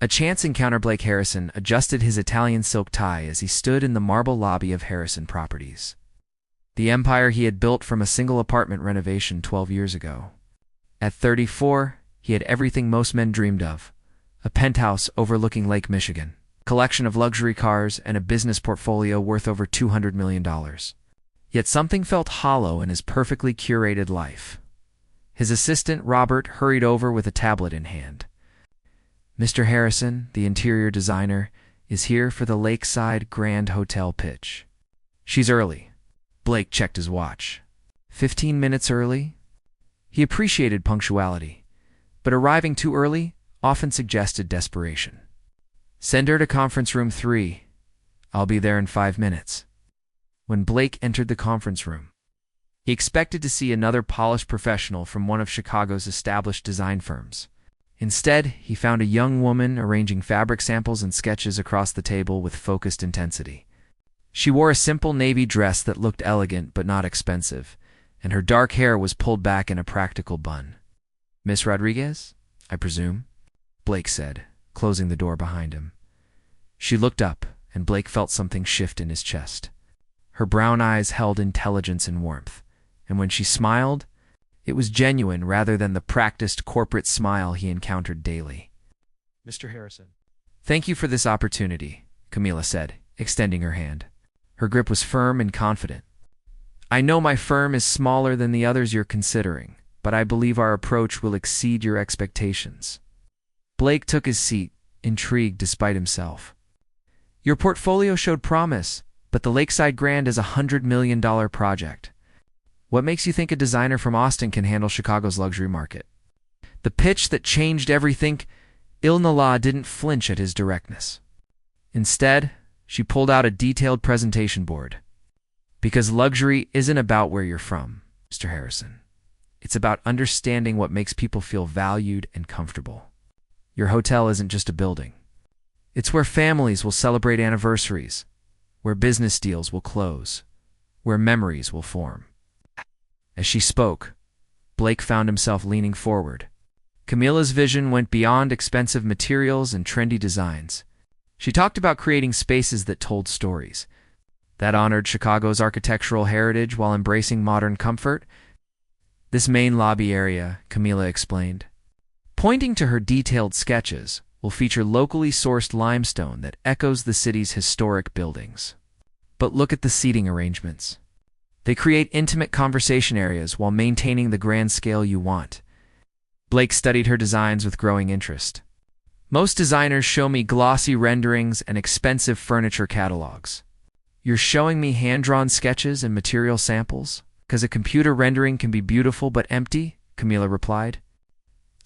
A chance encounter. Blake Harrison adjusted his Italian silk tie as he stood in the marble lobby of Harrison Properties, the empire he had built from a single apartment renovation 12 years ago. At 34, he had everything most men dreamed of: a penthouse overlooking Lake Michigan, a collection of luxury cars, and a business portfolio worth over $200 million. Yet something felt hollow in his perfectly curated life. His assistant, Robert, hurried over with a tablet in hand. "Mr. Harrison, the interior designer, is here for the Lakeside Grand Hotel pitch." "She's early." Blake checked his watch. 15 minutes early? He appreciated punctuality, but arriving too early often suggested desperation. "Send her to conference room 3. I'll be there in 5 minutes. When Blake entered the conference room, he expected to see another polished professional from one of Chicago's established design firms. Instead, he found a young woman arranging fabric samples and sketches across the table with focused intensity. She wore a simple navy dress that looked elegant but not expensive, and her dark hair was pulled back in a practical bun. "Miss Rodriguez, I presume?" Blake said, closing the door behind him. She looked up, and Blake felt something shift in his chest. Her brown eyes held intelligence and warmth, and when she smiled, it was genuine rather than the practiced corporate smile he encountered daily. "Mr. Harrison." "Thank you for this opportunity," Camila said, extending her hand. Her grip was firm and confident. "I know my firm is smaller than the others you're considering, but I believe our approach will exceed your expectations." Blake took his seat, intrigued despite himself. "Your portfolio showed promise, but the Lakeside Grand is a $100 million project. What makes you think a designer from Austin can handle Chicago's luxury market?" The pitch that changed everything. Ilnala didn't flinch at his directness. Instead, she pulled out a detailed presentation board. "Because luxury isn't about where you're from, Mr. Harrison. It's about understanding what makes people feel valued and comfortable. Your hotel isn't just a building. It's where families will celebrate anniversaries, where business deals will close, where memories will form." As she spoke, Blake found himself leaning forward. Camila's vision went beyond expensive materials and trendy designs. She talked about creating spaces that told stories, that honored Chicago's architectural heritage while embracing modern comfort. "This main lobby area," Camila explained, pointing to her detailed sketches, will feature locally sourced limestone that echoes the city's historic buildings. But look at the seating arrangements. They create intimate conversation areas while maintaining the grand scale you want. Blake studied her designs with growing interest. "Most designers show me glossy renderings and expensive furniture catalogs. You're showing me hand-drawn sketches and material samples? Because a computer rendering can be beautiful but empty," Camila replied.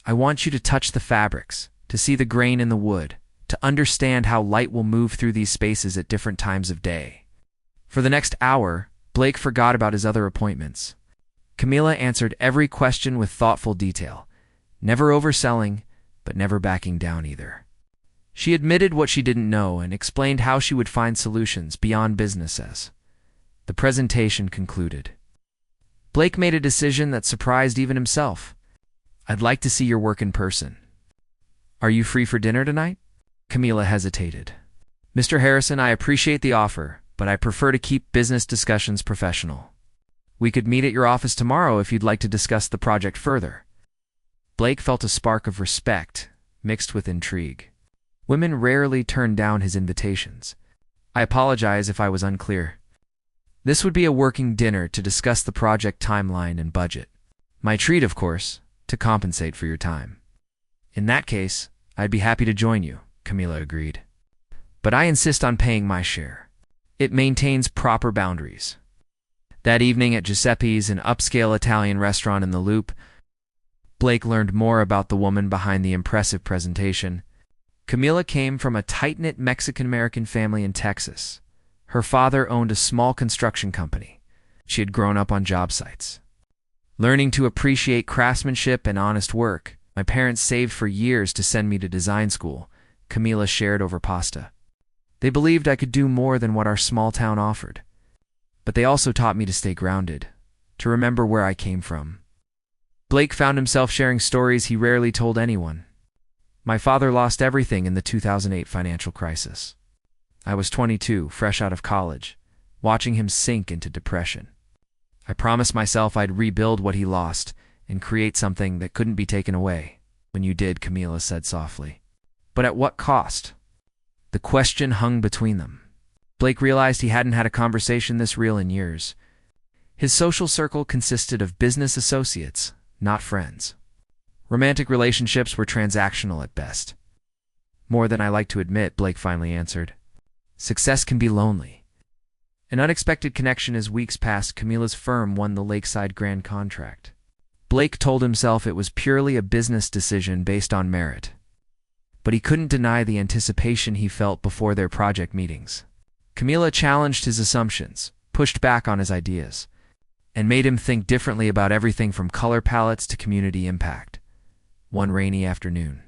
"I want you to touch the fabrics, to see the grain in the wood, to understand how light will move through these spaces at different times of day." For the next hour, Blake forgot about his other appointments. Camila answered every question with thoughtful detail, never overselling, but never backing down either. She admitted what she didn't know and explained how she would find solutions beyond businesses. The presentation concluded. Blake made a decision that surprised even himself. "I'd like to see your work in person." "Are you free for dinner tonight?" Camila hesitated. "Mr. Harrison, I appreciate the offer, but I prefer to keep business discussions professional. We could meet at your office tomorrow if you'd like to discuss the project further." Blake felt a spark of respect, mixed with intrigue. Women rarely turned down his invitations. "I apologize if I was unclear. This would be a working dinner to discuss the project timeline and budget. My treat, of course, to compensate for your time." "In that case, I'd be happy to join you," Camila agreed. "But I insist on paying my share. It maintains proper boundaries." That evening at Giuseppe's, an upscale Italian restaurant in the Loop, Blake learned more about the woman behind the impressive presentation. Camila came from a tight-knit Mexican-American family in Texas. Her father owned a small construction company. She had grown up on job sites. Learning to appreciate craftsmanship and honest work, my parents saved for years to send me to design school, Camila shared over pasta. They believed I could do more than what our small town offered. But they also taught me to stay grounded, to remember where I came from. Blake found himself sharing stories he rarely told anyone. My father lost everything in the 2008 financial crisis. I was 22, fresh out of college, watching him sink into depression. I promised myself I'd rebuild what he lost and create something that couldn't be taken away. When you did, Camila said softly. But at what cost? The question hung between them. Blake realized he hadn't had a conversation this real in years. His social circle consisted of business associates, not friends. Romantic relationships were transactional at best. More than I like to admit, Blake finally answered. Success can be lonely. An unexpected connection as weeks passed, Camila's firm won the Lakeside Grand contract. Blake told himself it was purely a business decision based on merit. But he couldn't deny the anticipation he felt before their project meetings. Camila challenged his assumptions, pushed back on his ideas, and made him think differently about everything from color palettes to community impact. One rainy afternoon,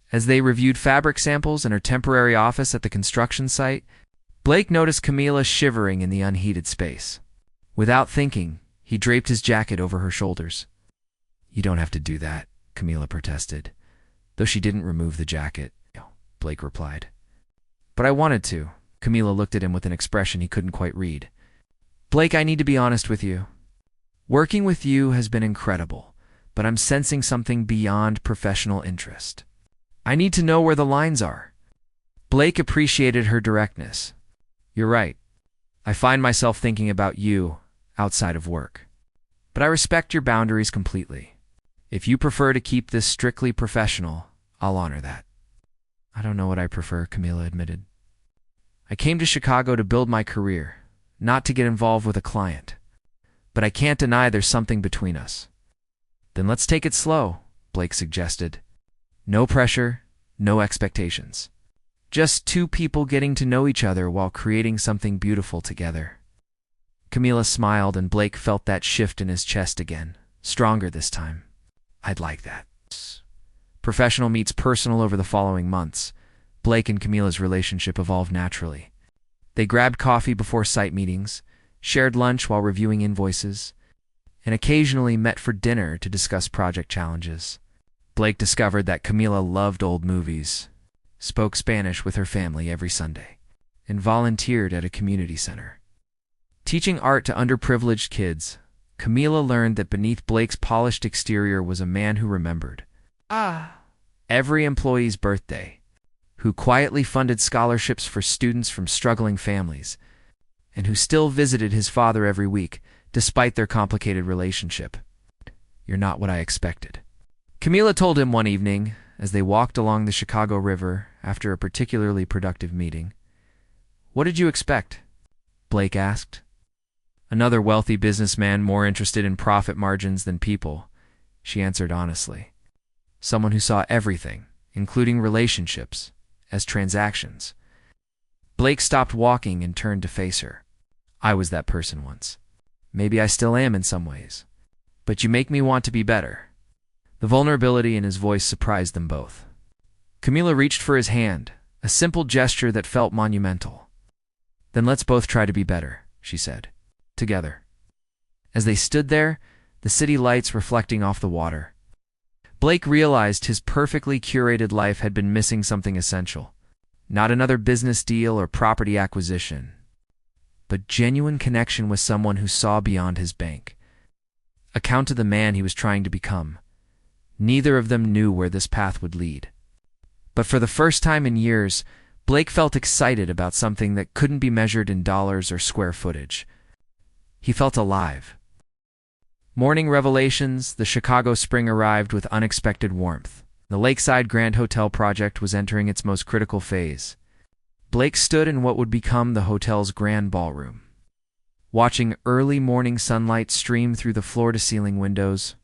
as they reviewed fabric samples in her temporary office at the construction site, Blake noticed Camila shivering in the unheated space. Without thinking, he draped his jacket over her shoulders. "You don't have to do that," Camila protested, though she didn't remove the jacket. Blake replied. "But I wanted to." Camila looked at him with an expression he couldn't quite read. "Blake, I need to be honest with you. Working with you has been incredible, but I'm sensing something beyond professional interest. I need to know where the lines are." Blake appreciated her directness. "You're right. I find myself thinking about you outside of work. But I respect your boundaries completely. If you prefer to keep this strictly professional, I'll honor that." "I don't know what I prefer," Camila admitted. "I came to Chicago to build my career, not to get involved with a client. But I can't deny there's something between us." "Then let's take it slow," Blake suggested. "No pressure, no expectations. Just two people getting to know each other while creating something beautiful together." Camila smiled, and Blake felt that shift in his chest again, stronger this time. "I'd like that." Professional meets personal over the following months. Blake and Camila's relationship evolved naturally. They grabbed coffee before site meetings, shared lunch while reviewing invoices, and occasionally met for dinner to discuss project challenges. Blake discovered that Camila loved old movies, spoke Spanish with her family every Sunday, and volunteered at a community center. Teaching art to underprivileged kids, Camila learned that beneath Blake's polished exterior was a man who remembered every employee's birthday, who quietly funded scholarships for students from struggling families, and who still visited his father every week, despite their complicated relationship. "You're not what I expected," Camila told him one evening as they walked along the Chicago River after a particularly productive meeting. "What did you expect?" Blake asked. "Another wealthy businessman more interested in profit margins than people," she answered honestly. "Someone who saw everything, including relationships, as transactions." Blake stopped walking and turned to face her. "I was that person once. Maybe I still am in some ways. But you make me want to be better." The vulnerability in his voice surprised them both. Camila reached for his hand, a simple gesture that felt monumental. "Then let's both try to be better," she said. "Together." As they stood there, the city lights reflecting off the water, Blake realized his perfectly curated life had been missing something essential. Not another business deal or property acquisition, but genuine connection with someone who saw beyond his bank. Account to the man he was trying to become. Neither of them knew where this path would lead. But for the first time in years, Blake felt excited about something that couldn't be measured in dollars or square footage. He felt alive. Morning revelations, the Chicago spring arrived with unexpected warmth. The Lakeside Grand Hotel project was entering its most critical phase. Blake stood in what would become the hotel's grand ballroom, watching early morning sunlight stream through the floor-to-ceiling windows.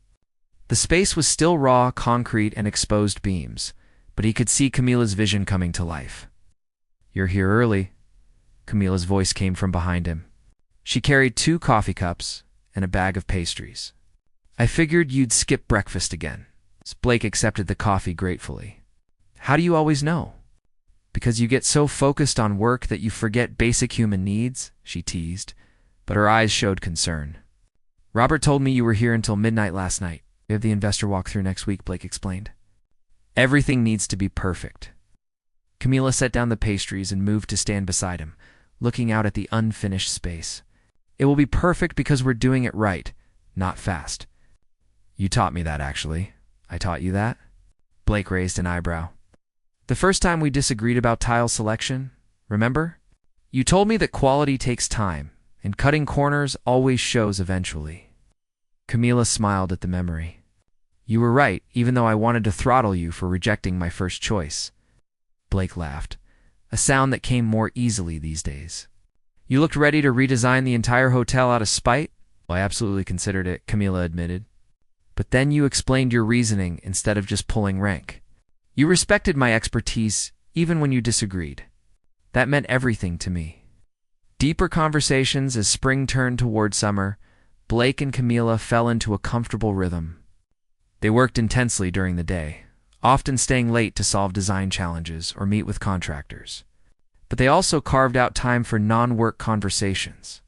The space was still raw concrete and exposed beams, but he could see Camila's vision coming to life. "You're here early," Camila's voice came from behind him. She carried 2 coffee cups and a bag of pastries. "I figured you'd skip breakfast again." Blake accepted the coffee gratefully. "How do you always know?" "Because you get so focused on work that you forget basic human needs," she teased, but her eyes showed concern. "Robert told me you were here until midnight last night. We have the investor walkthrough next week," Blake explained. Everything needs to be perfect. Camila set down the pastries and moved to stand beside him, looking out at the unfinished space. It will be perfect because we're doing it right, not fast. You taught me that, actually. I taught you that? Blake raised an eyebrow. The first time we disagreed about tile selection, remember? You told me that quality takes time, and cutting corners always shows eventually. Camila smiled at the memory. You were right, even though I wanted to throttle you for rejecting my first choice. Blake laughed, a sound that came more easily these days. You looked ready to redesign the entire hotel out of spite? Well, I absolutely considered it, Camila admitted. But then you explained your reasoning instead of just pulling rank. You respected my expertise even when you disagreed. That meant everything to me. Deeper conversations as spring turned toward summer, Blake and Camila fell into a comfortable rhythm. They worked intensely during the day, often staying late to solve design challenges or meet with contractors. But they also carved out time for non-work conversations,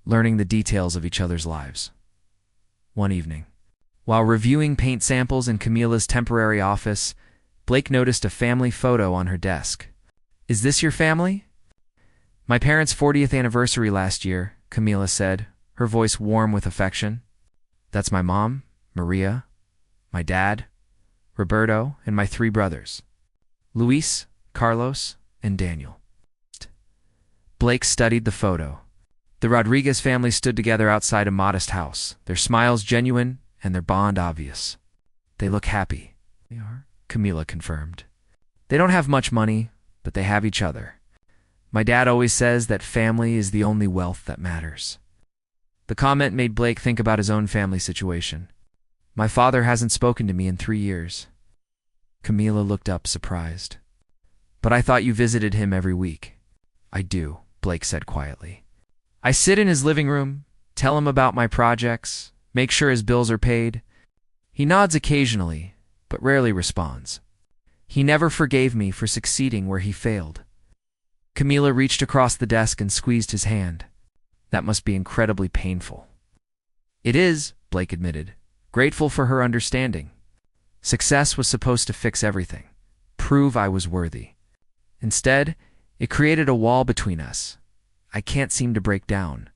learning the details of each other's lives. One evening, while reviewing paint samples in Camila's temporary office, Blake noticed a family photo on her desk. Is this your family? My parents' 40th anniversary last year, Camila said, her voice warm with affection. That's my mom, Maria, my dad, Roberto, and my 3 brothers, Luis, Carlos, and Daniel. Blake studied the photo. The Rodriguez family stood together outside a modest house, their smiles genuine and their bond obvious. They look happy. They are, Camila confirmed. They don't have much money, but they have each other. My dad always says that family is the only wealth that matters. The comment made Blake think about his own family situation. My father hasn't spoken to me in 3 years. Camila looked up, surprised. But I thought you visited him every week. I do, Blake said quietly. I sit in his living room, tell him about my projects, make sure his bills are paid. He nods occasionally, but rarely responds. He never forgave me for succeeding where he failed. Camila reached across the desk and squeezed his hand. That must be incredibly painful. It is, Blake admitted, grateful for her understanding. Success was supposed to fix everything, prove I was worthy. Instead, it created a wall between us. I can't seem to break down.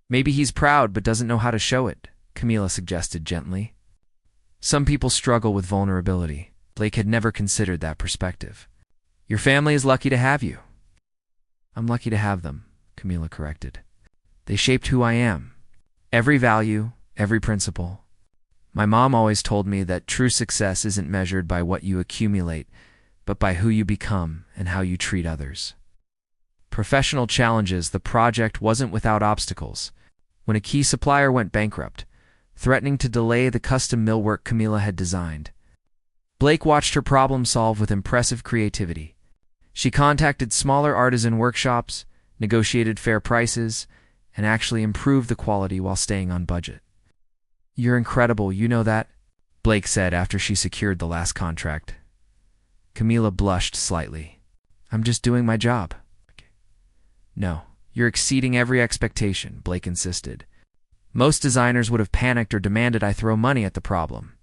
Maybe he's proud but doesn't know how to show it, Camila suggested gently. Some people struggle with vulnerability. Blake had never considered that perspective. Your family is lucky to have you. I'm lucky to have them, Camila corrected. They shaped who I am. Every value, every principle. My mom always told me that true success isn't measured by what you accumulate, but by who you become and how you treat others. Professional challenges, the project wasn't without obstacles. When a key supplier went bankrupt, threatening to delay the custom millwork Camila had designed, Blake watched her problem solve with impressive creativity. She contacted smaller artisan workshops, negotiated fair prices, and actually improved the quality while staying on budget. You're incredible, you know that, Blake said after she secured the last contract. Camila blushed slightly. I'm just doing my job. No, you're exceeding every expectation, Blake insisted. Most designers would have panicked or demanded I throw money at the problem.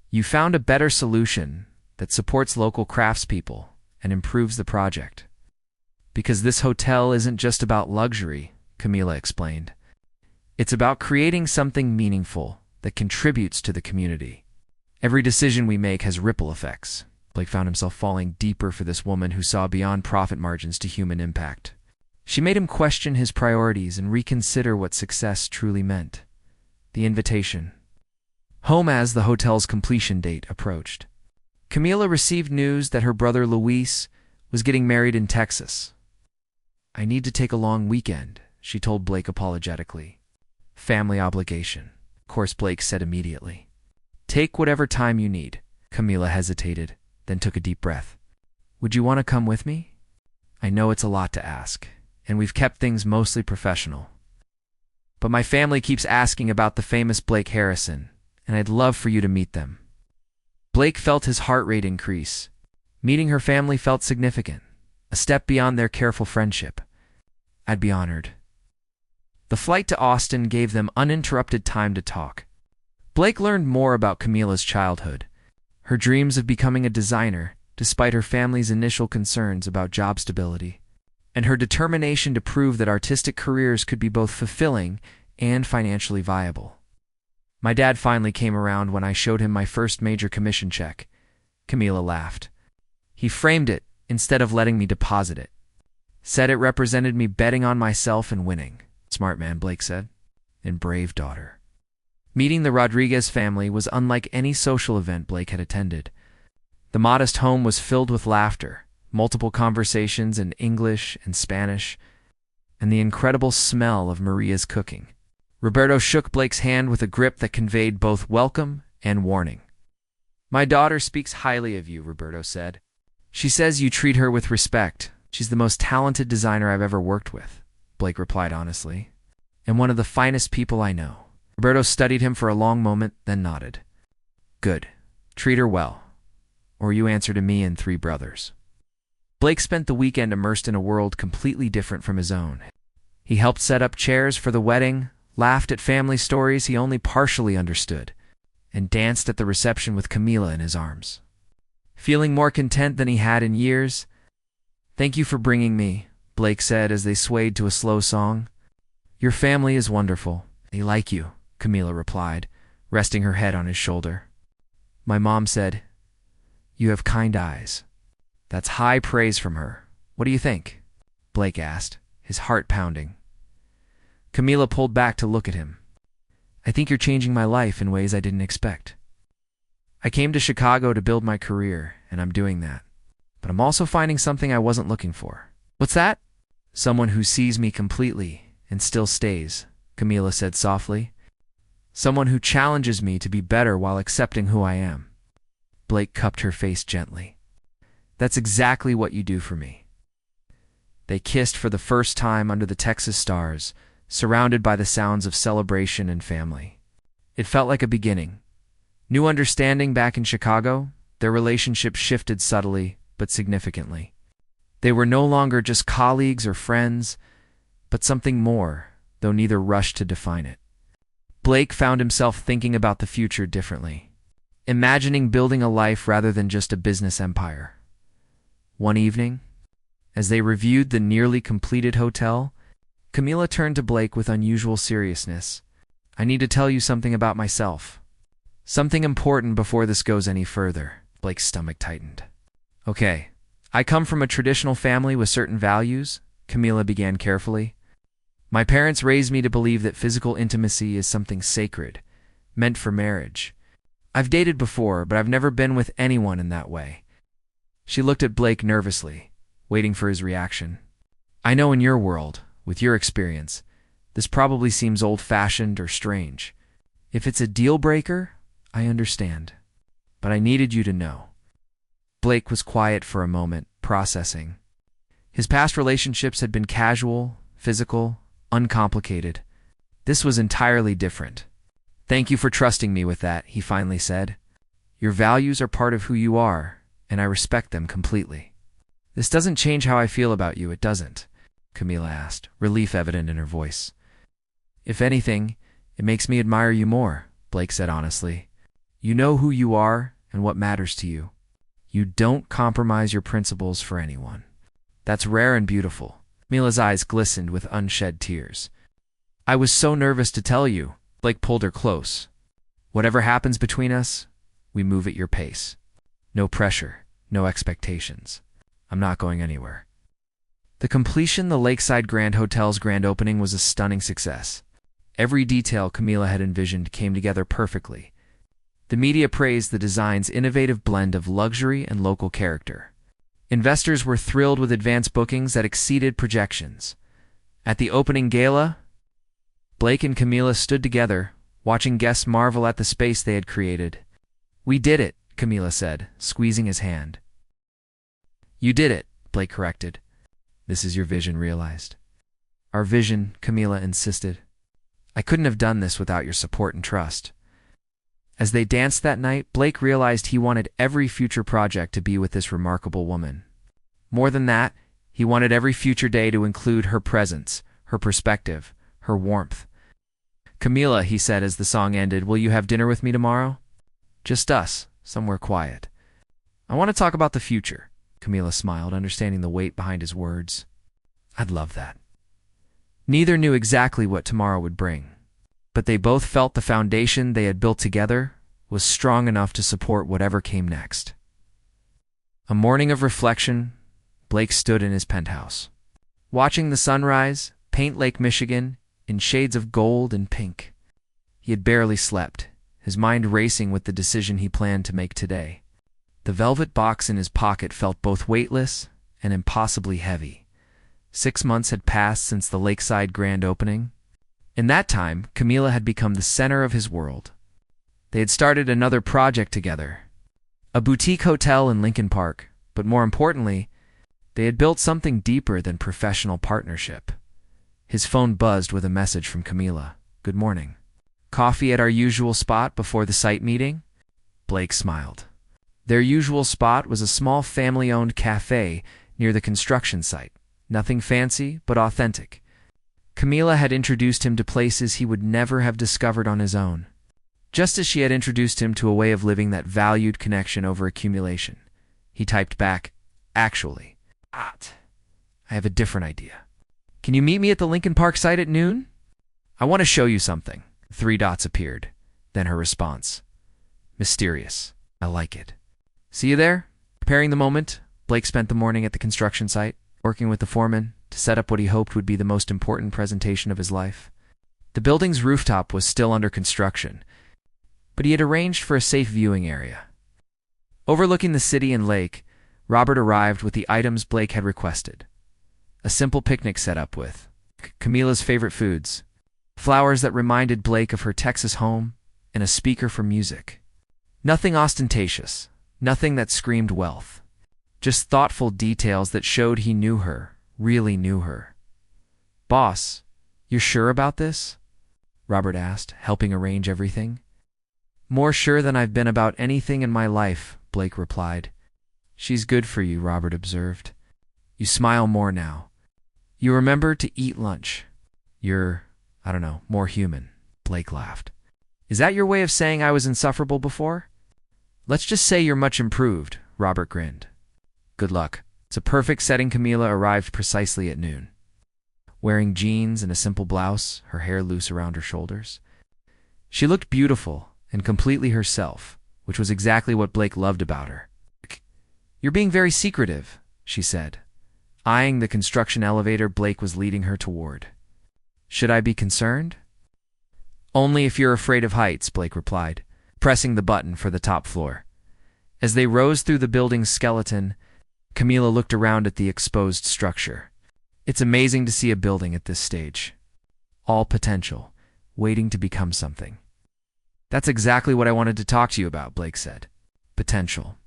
You found a better solution that supports local craftspeople and improves the project. Because this hotel isn't just about luxury, Camila explained. It's about creating something meaningful that contributes to the community. Every decision we make has ripple effects. Blake found himself falling deeper for this woman who saw beyond profit margins to human impact. She made him question his priorities and reconsider what success truly meant. The invitation. Home as the hotel's completion date approached. Camila received news that her brother Luis was getting married in Texas. I need to take a long weekend, she told Blake apologetically. Family obligation, of course, Blake said immediately. Take whatever time you need. Camila hesitated, then took a deep breath. Would you want to come with me? I know it's a lot to ask, and we've kept things mostly professional. But my family keeps asking about the famous Blake Harrison, and I'd love for you to meet them. Blake felt his heart rate increase. Meeting her family felt significant, a step beyond their careful friendship. I'd be honored. The flight to Austin gave them uninterrupted time to talk. Blake learned more about Camila's childhood, her dreams of becoming a designer, despite her family's initial concerns about job stability, and her determination to prove that artistic careers could be both fulfilling and financially viable. My dad finally came around when I showed him my first major commission check. Camila laughed. He framed it instead of letting me deposit it. Said it represented me betting on myself and winning. Smart man, Blake said. And brave daughter. Meeting the Rodriguez family was unlike any social event Blake had attended. The modest home was filled with laughter, multiple conversations in English and Spanish, and the incredible smell of Maria's cooking. Roberto shook Blake's hand with a grip that conveyed both welcome and warning. My daughter speaks highly of you, Roberto said. She says you treat her with respect. She's the most talented designer I've ever worked with, Blake replied honestly, and one of the finest people I know. Roberto studied him for a long moment, then nodded. Good. Treat her well, or you answer to me and 3 brothers. Blake spent the weekend immersed in a world completely different from his own. He helped set up chairs for the wedding, laughed at family stories he only partially understood, and danced at the reception with Camila in his arms. Feeling more content than he had in years, "Thank you for bringing me," Blake said as they swayed to a slow song. "Your family is wonderful. They like you," Camila replied, resting her head on his shoulder. My mom said, "You have kind eyes." That's high praise from her. What do you think? Blake asked, his heart pounding. Camila pulled back to look at him. I think you're changing my life in ways I didn't expect. I came to Chicago to build my career, and I'm doing that. But I'm also finding something I wasn't looking for. What's that? Someone who sees me completely and still stays, Camila said softly. Someone who challenges me to be better while accepting who I am. Blake cupped her face gently. That's exactly what you do for me. They kissed for the first time under the Texas stars, surrounded by the sounds of celebration and family. It felt like a beginning. New understanding back in Chicago, their relationship shifted subtly but significantly. They were no longer just colleagues or friends, but something more, though neither rushed to define it. Blake found himself thinking about the future differently, imagining building a life rather than just a business empire. One evening, as they reviewed the nearly completed hotel, Camila turned to Blake with unusual seriousness. I need to tell you something about myself. Something important before this goes any further. Blake's stomach tightened. Okay, I come from a traditional family with certain values, Camila began carefully. My parents raised me to believe that physical intimacy is something sacred, meant for marriage. I've dated before, but I've never been with anyone in that way. She looked at Blake nervously, waiting for his reaction. I know in your world, with your experience, this probably seems old-fashioned or strange. If it's a deal-breaker, I understand. But I needed you to know. Blake was quiet for a moment, processing. His past relationships had been casual, physical, uncomplicated. This was entirely different. Thank you for trusting me with that, he finally said. Your values are part of who you are, and I respect them completely. This doesn't change how I feel about you, it doesn't, Camila asked, relief evident in her voice. If anything, it makes me admire you more, Blake said honestly. You know who you are and what matters to you. You don't compromise your principles for anyone. That's rare and beautiful. Camila's eyes glistened with unshed tears. I was so nervous to tell you. Blake pulled her close. Whatever happens between us, we move at your pace. No pressure, no expectations. I'm not going anywhere. The completion of the Lakeside Grand Hotel's grand opening was a stunning success. Every detail Camila had envisioned came together perfectly. The media praised the design's innovative blend of luxury and local character. Investors were thrilled with advance bookings that exceeded projections. At the opening gala, Blake and Camila stood together, watching guests marvel at the space they had created. We did it, Camila said, squeezing his hand. You did it, Blake corrected. This is your vision realized. Our vision, Camila insisted. I couldn't have done this without your support and trust. As they danced that night, Blake realized he wanted every future project to be with this remarkable woman. More than that, he wanted every future day to include her presence, her perspective, her warmth. Camila, he said as the song ended, will you have dinner with me tomorrow? Just us, somewhere quiet. I want to talk about the future, Camila smiled, understanding the weight behind his words. I'd love that. Neither knew exactly what tomorrow would bring, but they both felt the foundation they had built together was strong enough to support whatever came next. A morning of reflection, Blake stood in his penthouse, watching the sunrise paint Lake Michigan in shades of gold and pink. He had barely slept, his mind racing with the decision he planned to make today. The velvet box in his pocket felt both weightless and impossibly heavy. 6 months had passed since the lakeside grand opening. In that time, Camila had become the center of his world. They had started another project together, a boutique hotel in Lincoln Park, but more importantly, they had built something deeper than professional partnership. His phone buzzed with a message from Camila. Good morning. Coffee at our usual spot before the site meeting? Blake smiled. Their usual spot was a small family-owned cafe near the construction site. Nothing fancy, but authentic. Camila had introduced him to places he would never have discovered on his own, just as she had introduced him to a way of living that valued connection over accumulation. He typed back, actually, I have a different idea. Can you meet me at the Lincoln Park site at noon? I want to show you something. 3 dots appeared. Then her response. Mysterious. I like it. See you there? Preparing the moment, Blake spent the morning at the construction site, working with the foreman to set up what he hoped would be the most important presentation of his life. The building's rooftop was still under construction, but he had arranged for a safe viewing area. Overlooking the city and lake, Robert arrived with the items Blake had requested. A simple picnic set up with Camila's favorite foods, flowers that reminded Blake of her Texas home, and a speaker for music. Nothing ostentatious, nothing that screamed wealth. Just thoughtful details that showed he knew her, really knew her. Boss, you're sure about this? Robert asked, helping arrange everything. More sure than I've been about anything in my life, Blake replied. She's good for you, Robert observed. You smile more now. You remember to eat lunch. You're, more human, Blake laughed. Is that your way of saying I was insufferable before? Let's just say you're much improved, Robert grinned. Good luck. It's a perfect setting. Camila arrived precisely at noon. Wearing jeans and a simple blouse, her hair loose around her shoulders. She looked beautiful and completely herself, which was exactly what Blake loved about her. You're being very secretive, she said, eyeing the construction elevator Blake was leading her toward. Should I be concerned? Only if you're afraid of heights, Blake replied, pressing the button for the top floor. As they rose through the building's skeleton, Camila looked around at the exposed structure. It's amazing to see a building at this stage. All potential, waiting to become something. That's exactly what I wanted to talk to you about, Blake said. Potential.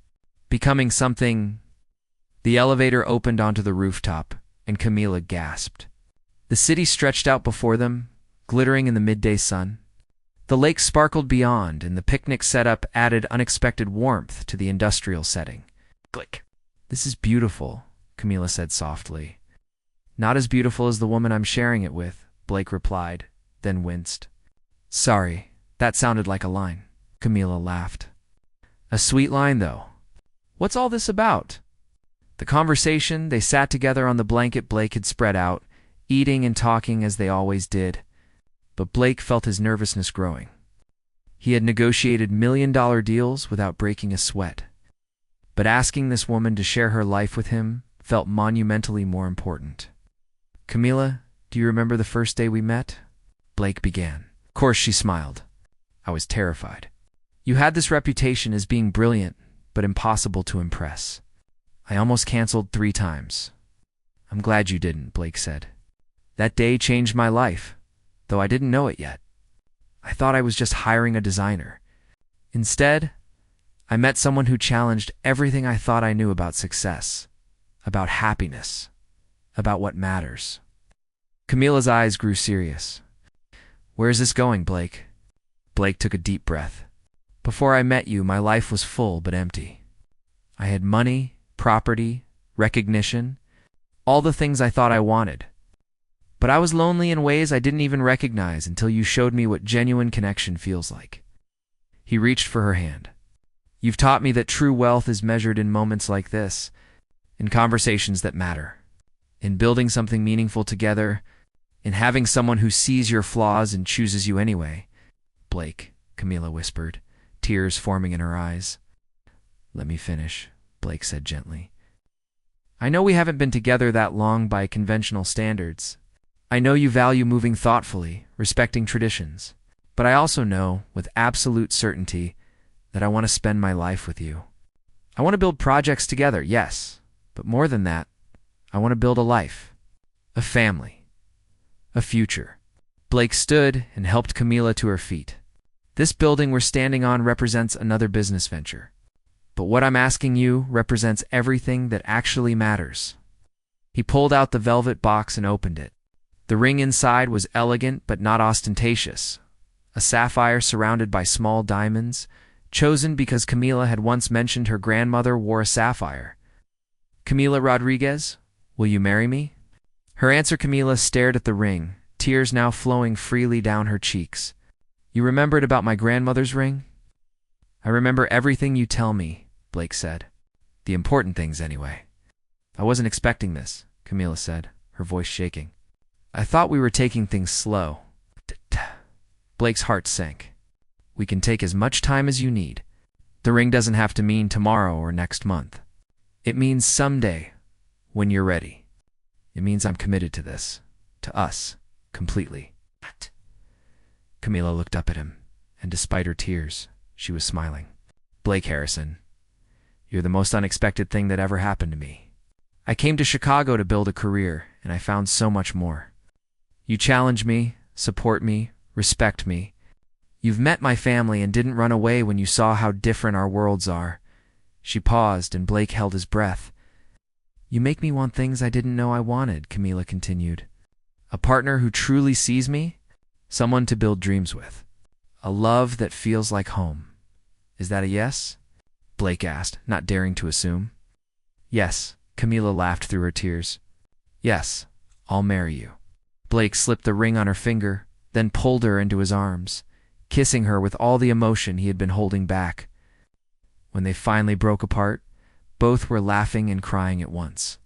Becoming something. The elevator opened onto the rooftop, and Camila gasped. The city stretched out before them, glittering in the midday sun. The lake sparkled beyond, and the picnic setup added unexpected warmth to the industrial setting. Click. This is beautiful, Camila said softly. Not as beautiful as the woman I'm sharing it with, Blake replied, then winced. Sorry, that sounded like a line. Camila laughed. A sweet line, though. What's all this about? The conversation, they sat together on the blanket Blake had spread out, eating and talking as they always did. But Blake felt his nervousness growing. He had negotiated million-dollar deals without breaking a sweat. But asking this woman to share her life with him felt monumentally more important. Camila, do you remember the first day we met? Blake began. Of course, she smiled. I was terrified. You had this reputation as being brilliant, but impossible to impress. I almost canceled 3 times. I'm glad you didn't, Blake said. That day changed my life, though I didn't know it yet. I thought I was just hiring a designer. Instead, I met someone who challenged everything I thought I knew about success, about happiness, about what matters. Camila's eyes grew serious. Where is this going, Blake? Blake took a deep breath. Before I met you, my life was full but empty. I had money, property, recognition, all the things I thought I wanted. But I was lonely in ways I didn't even recognize until you showed me what genuine connection feels like. He reached for her hand. You've taught me that true wealth is measured in moments like this, in conversations that matter, in building something meaningful together, in having someone who sees your flaws and chooses you anyway. Blake, Camila whispered, tears forming in her eyes. Let me finish, Blake said gently. I know we haven't been together that long by conventional standards. I know you value moving thoughtfully, respecting traditions. But I also know, with absolute certainty, that I want to spend my life with you. I want to build projects together, yes, but more than that, I want to build a life, a family, a future. Blake stood and helped Camila to her feet. This building we're standing on represents another business venture. But what I'm asking you represents everything that actually matters. He pulled out the velvet box and opened it. The ring inside was elegant but not ostentatious. A sapphire surrounded by small diamonds, chosen because Camila had once mentioned her grandmother wore a sapphire. Camila Rodriguez, will you marry me? Her answer. Camila stared at the ring, tears now flowing freely down her cheeks. You remembered about my grandmother's ring? I remember everything you tell me, Blake said. The important things, anyway. I wasn't expecting this, Camila said, her voice shaking. I thought we were taking things slow. Blake's heart sank. We can take as much time as you need. The ring doesn't have to mean tomorrow or next month. It means someday, when you're ready. It means I'm committed to this, to us, completely. Camila looked up at him, and despite her tears, she was smiling. Blake Harrison, you're the most unexpected thing that ever happened to me. I came to Chicago to build a career, and I found so much more. You challenge me, support me, respect me. You've met my family and didn't run away when you saw how different our worlds are. She paused, and Blake held his breath. You make me want things I didn't know I wanted, Camila continued. A partner who truly sees me, someone to build dreams with, a love that feels like home. Is that a yes? Blake asked, not daring to assume. Yes, Camila laughed through her tears. Yes, I'll marry you. Blake slipped the ring on her finger, then pulled her into his arms, kissing her with all the emotion he had been holding back. When they finally broke apart, both were laughing and crying at once.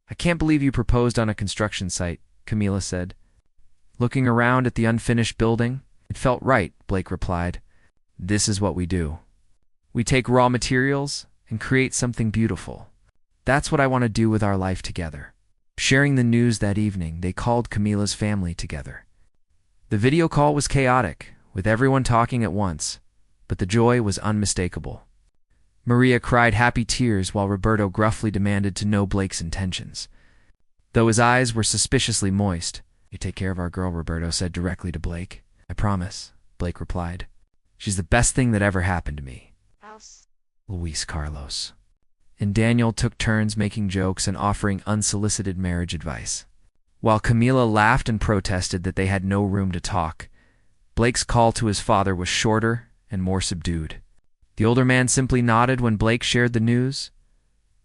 I can't believe you proposed on a construction site, Camila said. Looking around at the unfinished building, it felt right, Blake replied. This is what we do. We take raw materials and create something beautiful. That's what I want to do with our life together. Sharing the news that evening, they called Camila's family together. The video call was chaotic, with everyone talking at once, but the joy was unmistakable. Maria cried happy tears while Roberto gruffly demanded to know Blake's intentions. Though his eyes were suspiciously moist, You take care of our girl, Roberto said directly to Blake. I promise, Blake replied. She's the best thing that ever happened to me. Luis Carlos. And Daniel took turns making jokes and offering unsolicited marriage advice. While Camila laughed and protested that they had no room to talk, Blake's call to his father was shorter and more subdued. The older man simply nodded when Blake shared the news,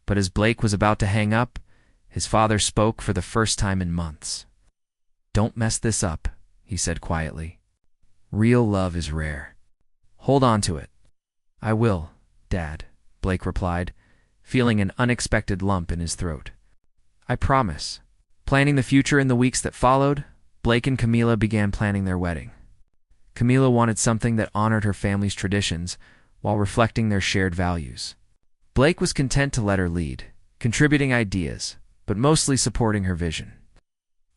but as Blake was about to hang up, his father spoke for the first time in months. Don't mess this up, he said quietly. Real love is rare. Hold on to it. I will, Dad, Blake replied, feeling an unexpected lump in his throat. I promise. Planning the future in the weeks that followed, Blake and Camila began planning their wedding. Camila wanted something that honored her family's traditions while reflecting their shared values. Blake was content to let her lead, contributing ideas, but mostly supporting her vision.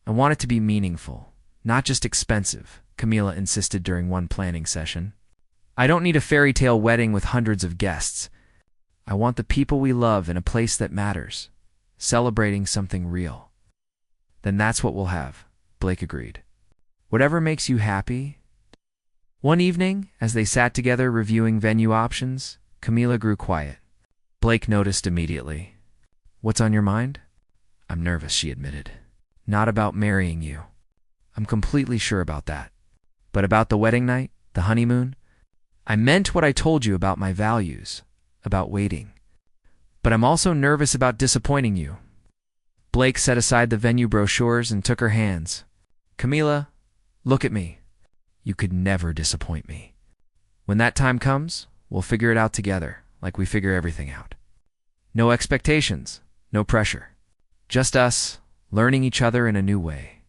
I want it to be meaningful, not just expensive, Camila insisted during one planning session. I don't need a fairy tale wedding with hundreds of guests. I want the people we love in a place that matters, celebrating something real. Then that's what we'll have, Blake agreed. Whatever makes you happy. One evening, as they sat together reviewing venue options, Camila grew quiet. Blake noticed immediately. What's on your mind? I'm nervous, she admitted. Not about marrying you. I'm completely sure about that. But about the wedding night, the honeymoon? I meant what I told you about my values, about waiting. But I'm also nervous about disappointing you. Blake set aside the venue brochures and took her hands. Camila, look at me. You could never disappoint me. When that time comes, we'll figure it out together, like we figure everything out. No expectations, no pressure. Just us, learning each other in a new way.